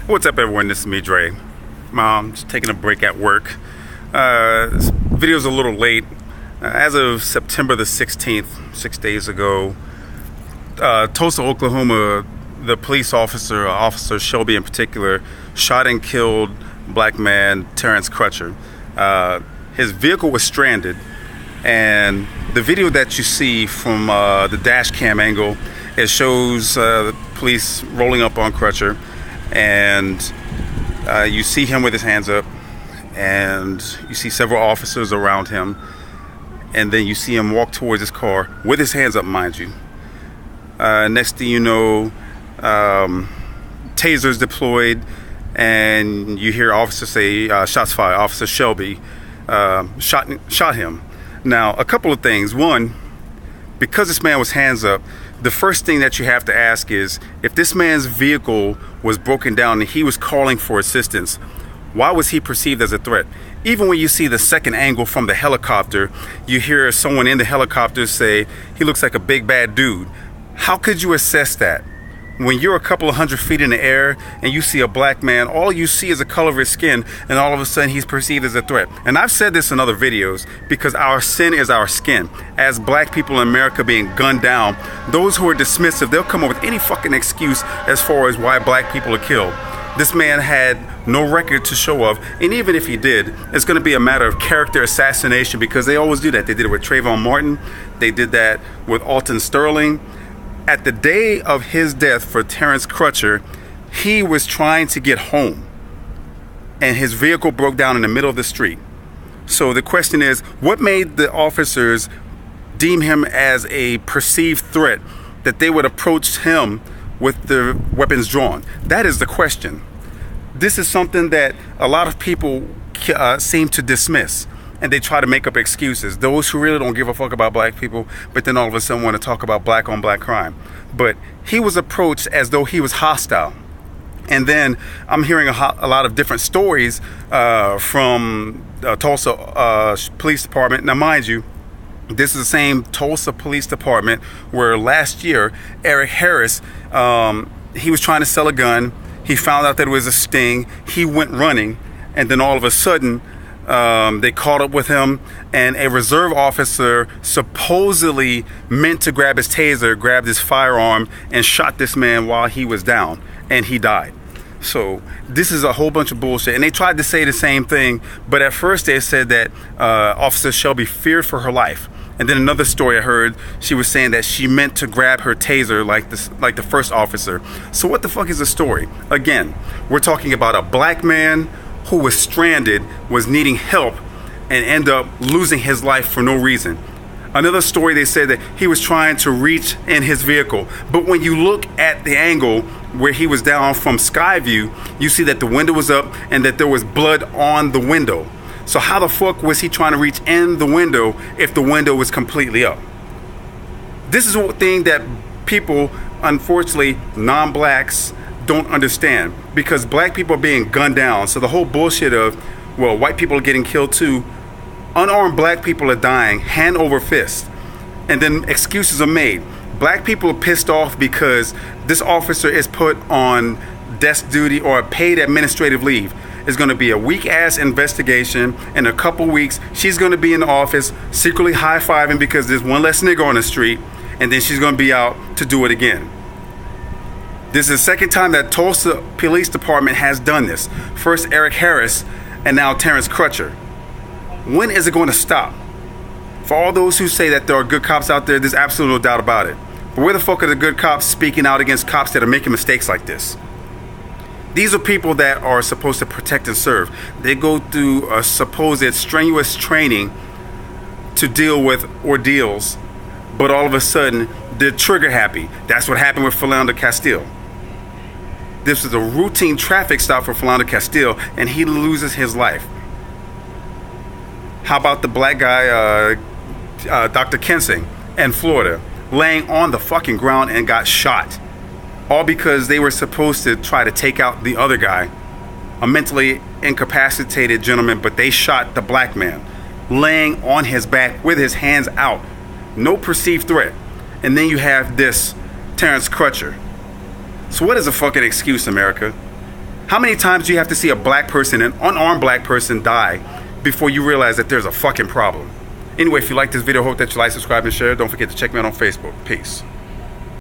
What's up, everyone? This is me, Dre. Just taking a break at work. This video's a little late. As of September the 16th, 6 days ago, Tulsa, Oklahoma, the police officer, Officer Shelby in particular, shot and killed black man Terrence Crutcher. His vehicle was stranded, and the video that you see from the dash cam angle, it shows the police rolling up on Crutcher, and you see him with his hands up, and you see several officers around him, and then you see him walk towards his car with his hands up, mind you. Next thing you know, tasers deployed, and you hear officers say, shots fired. Officer Shelby shot him. Now, a couple of things. One, because this man was hands up, the first thing that you have to ask is, if this man's vehicle was broken down and he was calling for assistance, why was he perceived as a threat? Even when you see the second angle from the helicopter, you hear someone in the helicopter say, he looks like a big bad dude. How could you assess that? When you're a couple of 100 feet in the air and you see a black man, all you see is the color of his skin, and all of a sudden he's perceived as a threat. And I've said this in other videos, because our sin is our skin. As black people in America being gunned down, those who are dismissive, they'll come up with any fucking excuse as far as why black people are killed. This man had no record to show of, and even if he did, it's going to be a matter of character assassination, because they always do that. They did it with Trayvon Martin. They did that with Alton Sterling. At the day of his death for Terrence Crutcher, he was trying to get home, and his vehicle broke down in the middle of the street. So the question is, what made the officers deem him as a perceived threat that they would approach him with their weapons drawn? That is the question. This is something that a lot of people seem to dismiss, and they try to make up excuses. Those who really don't give a fuck about black people, but then all of a sudden want to talk about black on black crime. But he was approached as though he was hostile. And then I'm hearing a lot of different stories from Tulsa Police Department. Now, mind you, this is the same Tulsa Police Department where last year, Eric Harris, he was trying to sell a gun. He found out that it was a sting. He went running, and then all of a sudden, they caught up with him, and a reserve officer supposedly meant to grab his taser, grabbed his firearm, and shot this man while he was down, and he died. So this is a whole bunch of bullshit. And they tried to say the same thing, but at first they said that Officer Shelby feared for her life. And then another story I heard, she was saying that she meant to grab her taser like the first officer. So what the fuck is the story? Again, we're talking about a black man who was stranded, was needing help, and end up losing his life for no reason. Another story, they said that he was trying to reach in his vehicle, but when you look at the angle where he was down from sky view, you see that the window was up and that there was blood on the window. So how the fuck was he trying to reach in the window if the window was completely up? This is one thing that people, unfortunately, non-blacks, don't understand, because black people are being gunned down. So the whole bullshit of, well, white people are getting killed too, unarmed black people are dying hand over fist, and then excuses are made. Black people are pissed off because this officer is put on desk duty or paid administrative leave. It's going to be a weak ass investigation. In a couple weeks, she's going to be in the office secretly high-fiving because there's one less nigger on the street, and then she's going to be out to do it again. This is the second time that Tulsa Police Department has done this. First Eric Harris, and now Terrence Crutcher. When is it going to stop? For all those who say that there are good cops out there, there's absolutely no doubt about it. But where the fuck are the good cops speaking out against cops that are making mistakes like this? These are people that are supposed to protect and serve. They go through a supposed strenuous training to deal with ordeals, but all of a sudden, they're trigger happy. That's what happened with Philando Castile. This was a routine traffic stop for Philando Castile, and he loses his life. How about the black guy, Dr. Kensing, in Florida, laying on the fucking ground and got shot? All because they were supposed to try to take out the other guy, a mentally incapacitated gentleman, but they shot the black man, laying on his back with his hands out. No perceived threat. And then you have this Terrence Crutcher. So what is a fucking excuse, America? How many times do you have to see a black person, an unarmed black person, die before you realize that there's a fucking problem? Anyway, if you like this video, hope that you like, subscribe, and share. Don't forget to check me out on Facebook. Peace.